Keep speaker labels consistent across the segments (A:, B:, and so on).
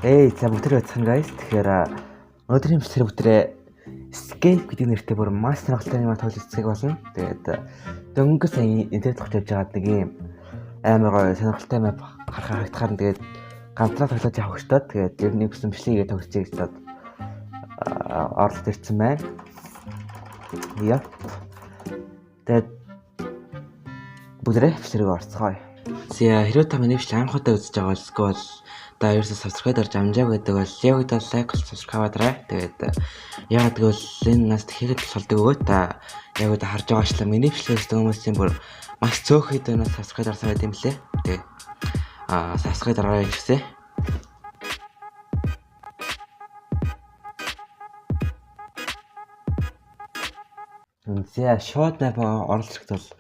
A: За бүгд байцгаана guys. Тэгэхээр өнөөдрийн бичлэг бүтрээ Escape гэдэг нэртэй бүр маш сонирхолтой юм тоглолцохыг болно. Тэгээд дөнгөж сая интернет хот явж байгаад нэг юм амар гоё сонирхолтой map харагдахаар нь тэгээд ганцлаа тоглож явах хэрэгтэй. Тэгээд ер нь гэсэн бичлэгээ тоглож байгаа гэсэн орлолт ирсэн байна. Яа. Тэгээд бүгдээ бичлэгийг орцгоё. За хэрвээ та миний бичлэг анхудаа үзэж байгаа бол та ерөөсөө subscribe дарж амжааг гэдэг бол яг like subscribe дараа. Тэгээд яг тэгвэл энэ нас тэгэхэд тусалдаг өгөө та яг харж байгаачлаа миний бичлэгээс хүмүүсийн бүр маш цөөхөд энэ subscribe дарсан байт юм лээ. Тэгээд subscribe дараарай гэсэн. За short map оролцоход бол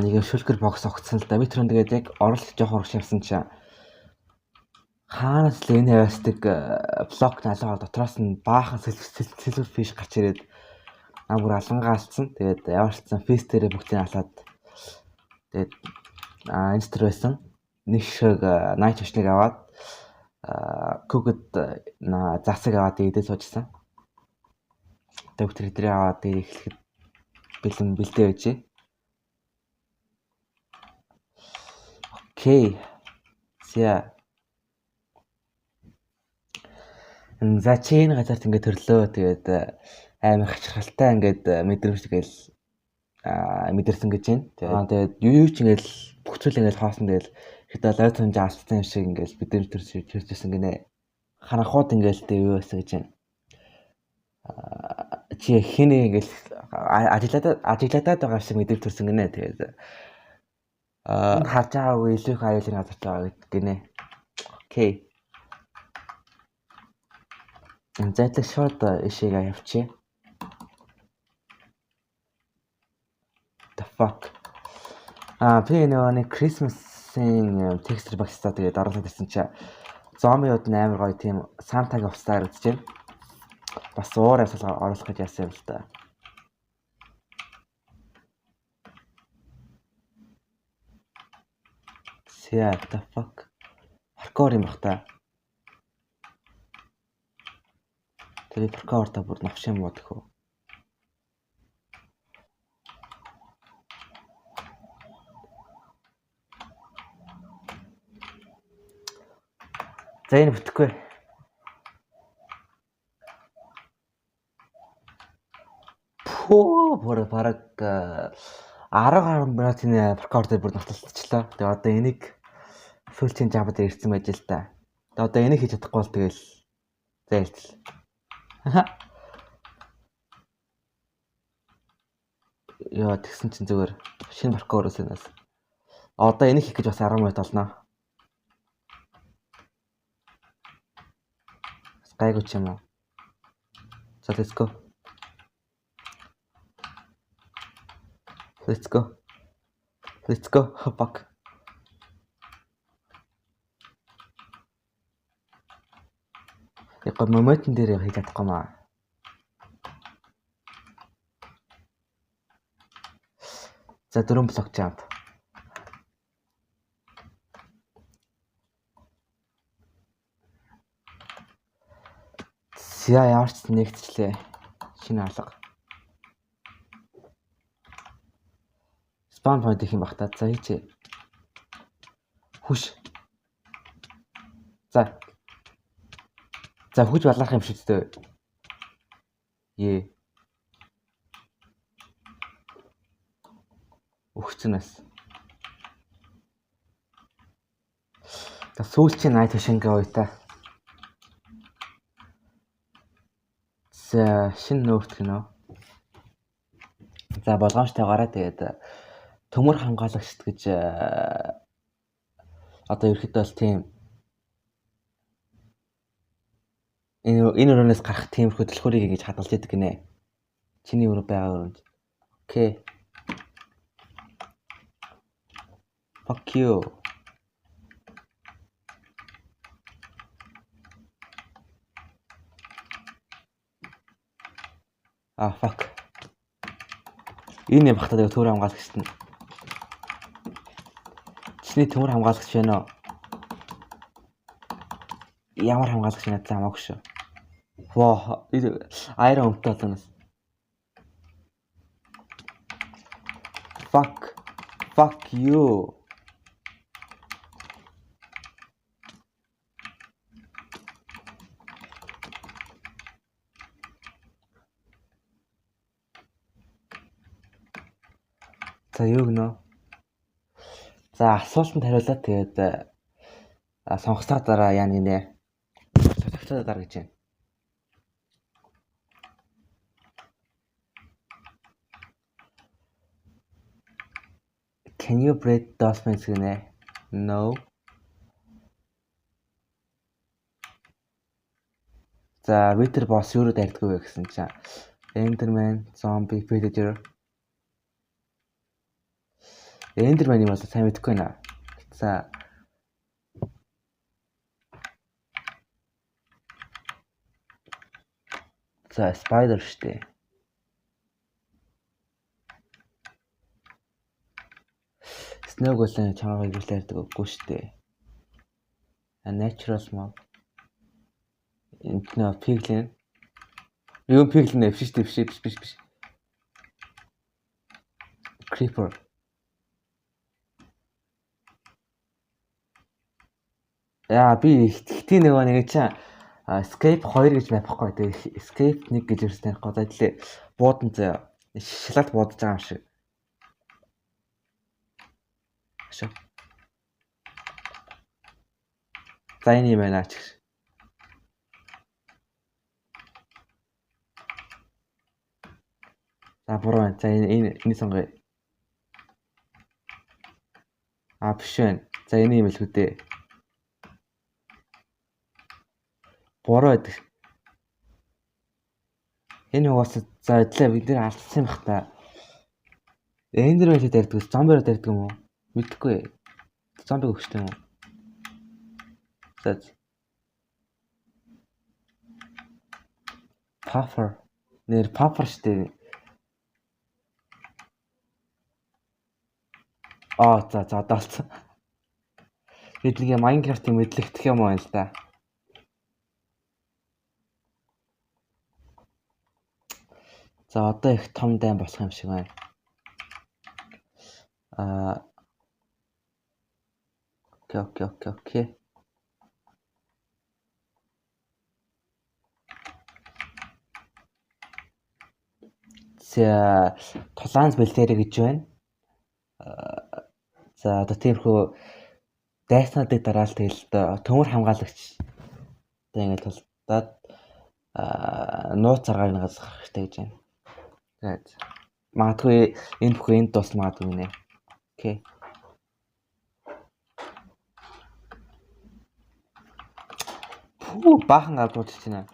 A: нэг юм шүлгэр бокс огцсон л да. Би түрүүн тэгээд яг оролцож жоох урагш явсан чинь хаанаас л энэ хавьяастыг блок налгаа дотроос нь баахан silver fish гарч ирээд бүр алангаа алдсан. Тэгээд яваарсан fish дээрээ бүгдийг алаад тэгээд инстер байсан. Нэг шиг night vision-ыг аваад cooked засаг аваад идэж суужсан. Тэгээд тэр аваад эхлэхэд бэлэн бэлдээ байжээ. Окей. За чи энэ газарт ингээд төрлөө. Тэгээд амар хачирхалтай ингээд мэдрэмж тэгэл мэдэрсэн гэж байна. Тэгээд юу ч ингээд бүх зүйл ингээд хоосон тэгэл хэд лайв тунжаа алдсан юм шиг ингээд мэдрэмж төржсэн гинэ. Харанхууд ингээд юу байсан гэж байна. Чи хэний ингээд ажиглаад байгаа шиг мэдрэмж төрсэн гинэ. Тэгээд харж байгаа үе илүү их аюулын газарт байгаа гинэ. Окей. Зайтлаг шууд ишийг авчи. The fuck. Би нэг Christmas-ийн texture box-таа тэгээд оруулаад ирсэн чи зомбиуд амар гоё тийм Santa-гийн хувцасаар үзэж байна. Бас уур амьсгал оруулах гэж яасан юм л да. The fuck. Паркур юм бах та. Тэр паркур та бүр навш юм уу гэхүү. За энэ бүтэхгүй. Бүр бараг 10 минутын паркур дээр бүр навталтчихлаа. Тэгээ одоо энийг сүүлчийн жамбад ирсэн байж л та. Тэгээ одоо энийг хийж чадахгүй бол тэгэл зайлтал. Яа тэгсэн чинь зүгээр шинэ паркур өсөнөөс. Одоо энийг хийх гэж бас 10 минут болно. Гайгүй ч юм уу. So let's go. Let's go. Fuck. Яг моментэн дээр хийж чадахгүй маа. За 4 блок jump. За ямарч нэгтчлээ. Шинэ алга. Spawn point их юм бах та. За хийчээ. Хүш. За хүч баларх юм шиг дээ. Өгцөнөөс. За сүүлчийн night vision-гээ уйтаа. За шинэ нөөрт гинөө. За болгоомжтойгоороо тэгээд төмөр хамгаалагчд гэж одоо ерөөхдөө бол тийм энэ өрөөнөөс гарах тийм хөдөлгөөрийг ингэж хадгалж идэг гинэ. Чиний өрөө байгаа өрөөнд. Окей. Fuck you. Fuck. Энэ багтаа төмөр хамгаалагчд нь. Чиний төмөр хамгаалагч байна уу? Ямар хамгаалагч надад хамаагүй шүү. Воо, Iron өмтөө танаас. Fuck you. За юу гэнэ? За асуултанд хариулаад тэгээд сонгоцоо дараа яа нэ. Сонгоцоо дараа гэж байна. Can you break dolphins гэнэ? No. За Wither boss юу дайрдаггүй вэ гэсэн чинь Enderman, zombie, predator. Enderman юм бол сайн мэдэхгүй наа. За spider штэ. Snake бол чамайг ирлээдэг үгүй штэ. A natural mob. Энтнэ piglin. Юу piglin биш. Creeper. Яа би ихтэй нэг чинь escape 2 гэж мапахгүй. Тэгээ escape 1 гэж ирсэн танихгүй. За тэлээ буудан заа шалаад буудаж байгаа юм шиг. Ашиг. За энэ юм байна ч. За буруу байна. За энэ сонгоё. Биш байна. За энэ юм л үү дээ. Буруу байдаг. Энэ угаас за идлээ бид нэр алдсан юм бах та. Enderman дайрдаг, zombie дайрдаг юм уу? Мэдхгүй. Zombie өгчтэй юм уу? За. Puffer. Нэр Puffer штэ. За даалцсан. Бидний Minecraft-ийн мэдлэгдэх юм байна л да. За одоо их том дайм болох юм шиг байна. Окей. За тулаанс бэлдээрэй гэж байна. За одоо тиймэрхүү дайснуудыг дараал тэгэл төмөр хамгаалагч одоо ингэ тулдаад нууц аргаар нэг газар гарах хэрэгтэй гэж байна. Тэгээд магадгүй энэ бүхэн энд дуусна магадгүй нэ. Окей. Баахан гал дуудаж байна.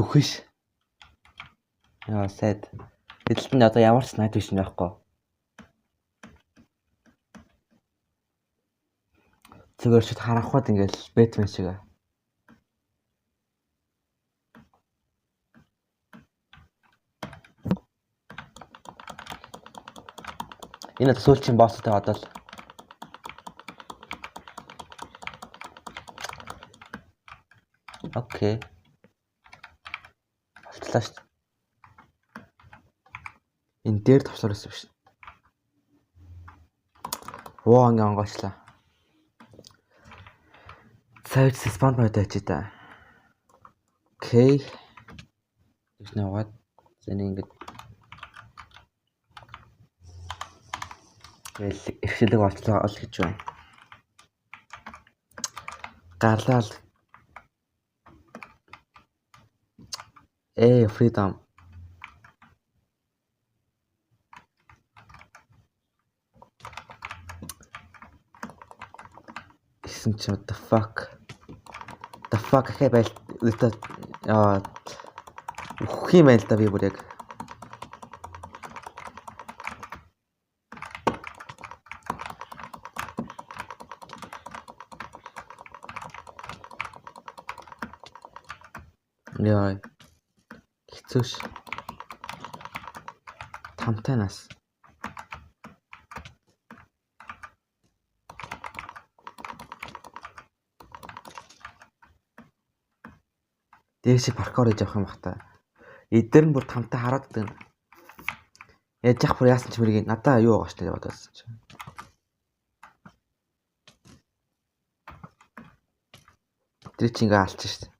A: Үхэш. Яа сайд. Эдэлт нь одоо ямар ч найд биш байхгүй. Зүгээр шууд харахад ингээл Бэтмен шиг. Энэ сүүлчийн босстой одоо л. Окей. Болтлаа шүү. Энэ дээр товчлоор байсан биш. Воо ингээ онгоочлаа. Цайд спан байд очи та. Окей. Тэгш наваад зэн ингээ эрхлэг олчлоо ол гэж байна. Гарлал. Freedom. Гэсэн чи what the fuck. The fuck хэ байл үлдээ үхэх юм байл та би бүр яг. Яа. Хэцүүш. Тамтай нас. Дээш паркоор хийж авах юм бах та. Эдгээр нь бүр тамтай хараад байна. Яаж явах бүр яасан ч мэрийг надаа юу байгаа ч гэдэг бодсон чи. Тэр чи ингээ алчих шүү дээ.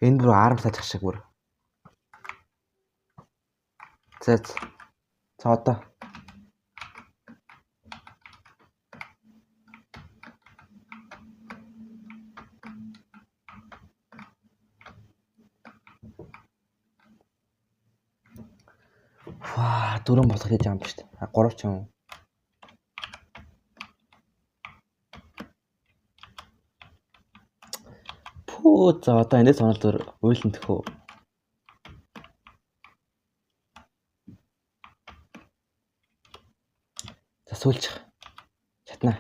A: Энэ бүр арамсаж ах шиг бүр. Зэц. Цаата. Ваа, дөрөв болох гэж юм шүү дээ. 3 ч юм. Пүү за одоо энэ сонол зур уйлан төхөө. Засуулчих. Чатна.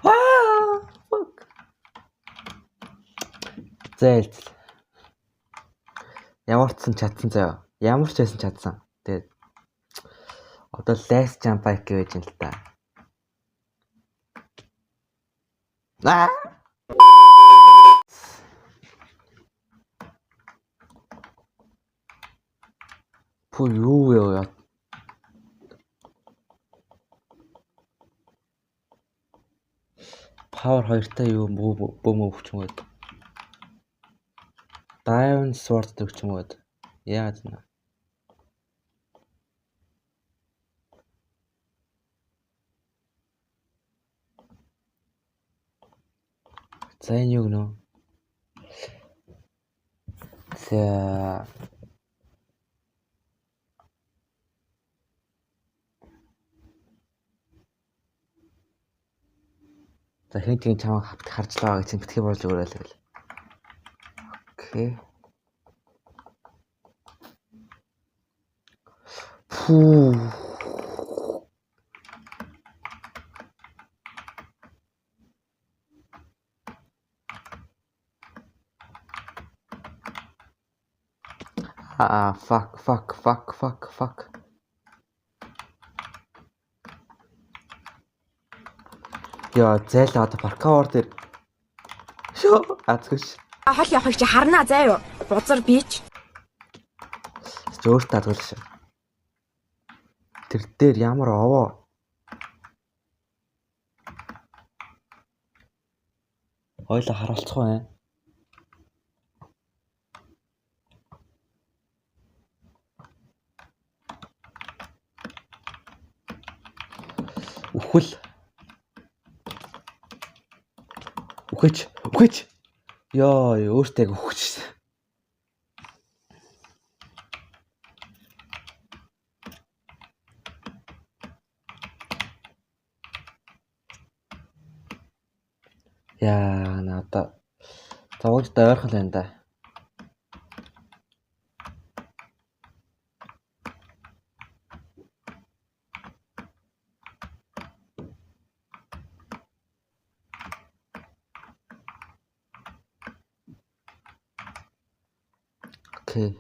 A: Fuck. Зээлц. Ямарчсан чадсан заяа. Ямар ч байсан чадсан. Тэгээд одоо last jump bike гэж юм л та. Пүү юу яа. Power 2-тай юу бөөмөө өгч юм гээд. Diamond Sword өгч юм гээд. Яа зна. За энэ юу гэнэ? За хин тийм чамайг харжлаа гэж битгий болж өгөөрэй л. Окей. Фу. Fuck. Яа, зайлаа одоо паркаур дээр. Шоо, азгүйш.
B: Хол явах чи харнаа заа юу? Бузар бич.
A: Өөртөө азгуулш. Тэр дээр ямар овоо. Хойло харуулцах бай. Үхэл. Үхэж. Яа, өөртөө үхэж. Яа, надаа зовж дойрхон л энэ да. Окей.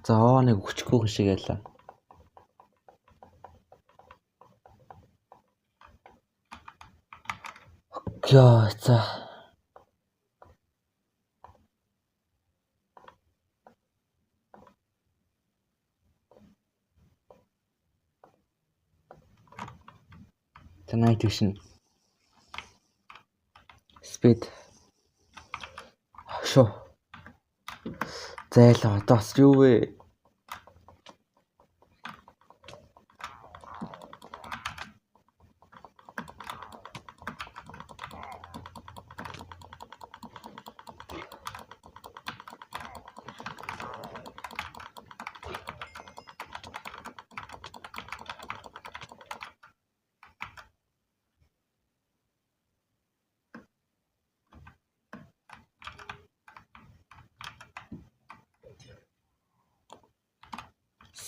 A: За нэг өчгөө шиг ялаа. Яа за. Tonight vision. Speed. Шо. Зайлаа одоос юу вэ?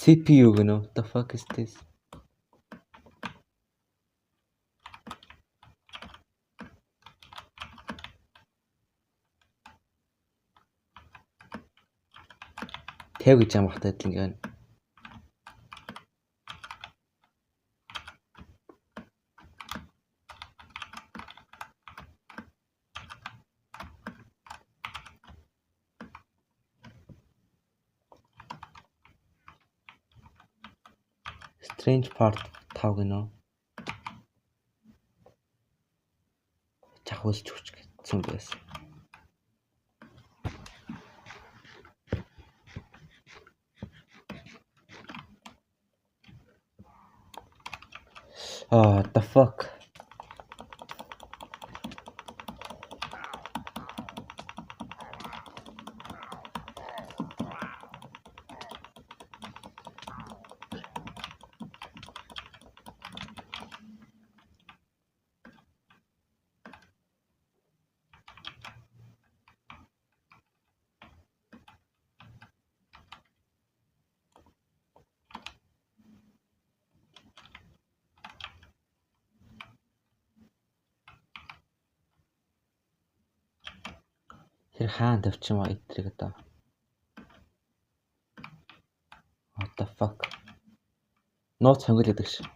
A: CPU гэнэ. What the fuck is this? Тэв гэж юм бахтай л ингэ байна. Strange part 5 гэнэ. Чахуулж хүч гэсэн байсан. What the fuck? Тэр хаан тавьчихсан ба эдрийг одоо. What the fuck? Нууц хөнгөлөд гэж.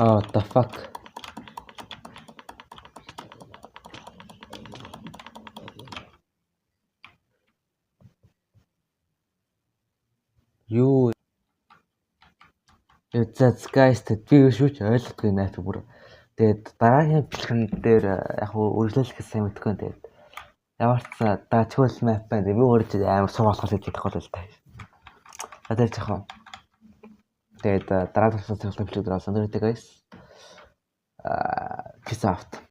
A: What the fuck? Юу That's guys би шүүч ойлгохгүй наа бүр. Тэгээд дараагийн бэлхэн дээр яг үргэлжлүүлэх гэсэн юм өгдөггүй. Тэгээд ямар ч даачгүй map байна. Би өөрөө амар суу болохоос идэх бол л та. Одоо яах вэ? Тэгээд дараагийн цогцолтой бичлэг дээр олсон. Тэгээд guys peace out.